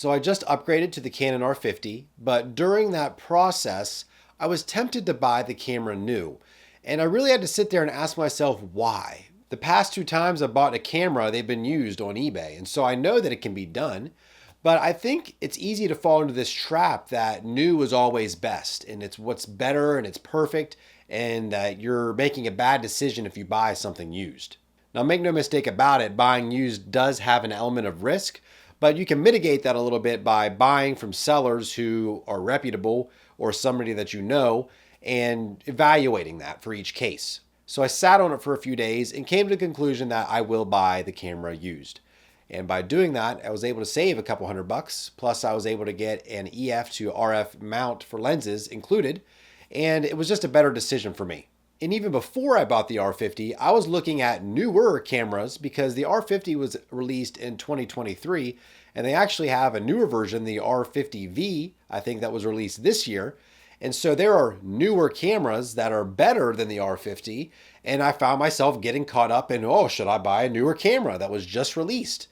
So I just upgraded to the Canon R50, but during that process, I was tempted to buy the camera new. And I really had to sit there and ask myself why. The past two times I bought a camera, they've been used on eBay. And so I know that it can be done, but I think it's easy to fall into this trap that new is always best and it's what's better and it's perfect and that you're making a bad decision if you buy something used. Now, make no mistake about it, buying used does have an element of risk, but you can mitigate that a little bit by buying from sellers who are reputable or somebody that you know and evaluating that for each case. So I sat on it for a few days and came to the conclusion that I will buy the camera used. And by doing that, I was able to save a couple $100. Plus, I was able to get an EF to RF mount for lenses included. And it was just a better decision for me. And even before I bought the R50, I was looking at newer cameras because the R50 was released in 2023 and they actually have a newer version, the R50V, I think that was released this year. And so there are newer cameras that are better than the R50. And I found myself getting caught up in, oh, should I buy a newer camera that was just released?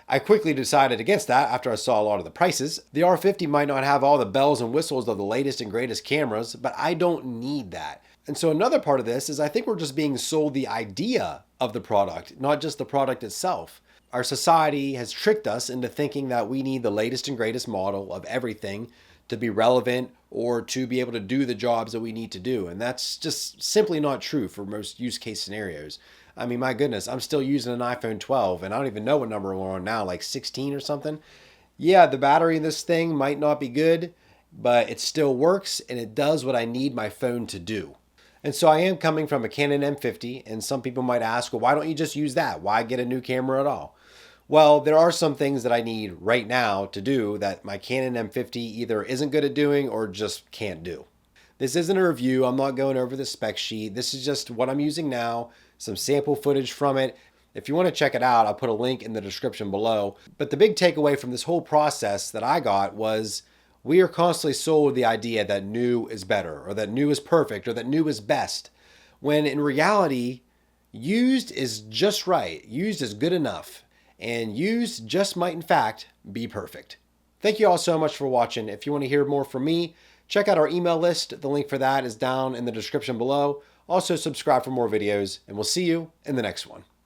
I quickly decided against that after I saw a lot of the prices. The R50 might not have all the bells and whistles of the latest and greatest cameras, but I don't need that. And so another part of this is I think we're just being sold the idea of the product, not just the product itself. Our society has tricked us into thinking that we need the latest and greatest model of everything to be relevant or to be able to do the jobs that we need to do. And that's just simply not true for most use case scenarios. I mean, my goodness, I'm still using an iPhone 12 and I don't even know what number we're on now, like 16 or something. Yeah, the battery in this thing might not be good, but it still works and it does what I need my phone to do. And so I am coming from a Canon M50, and some people might ask, well, why don't you just use that? Why get a new camera at all? Well, there are some things that I need right now to do that my Canon M50 either isn't good at doing or just can't do. This isn't a review. I'm not going over the spec sheet. This is just what I'm using now, some sample footage from it. If you want to check it out, I'll put a link in the description below. But the big takeaway from this whole process that I got was we are constantly sold the idea that new is better or that new is perfect or that new is best, when in reality, used is just right. Used is good enough. And used just might in fact be perfect. Thank you all so much for watching. If you want to hear more from me, check out our email list. The link for that is down in the description below. Also subscribe for more videos and we'll see you in the next one.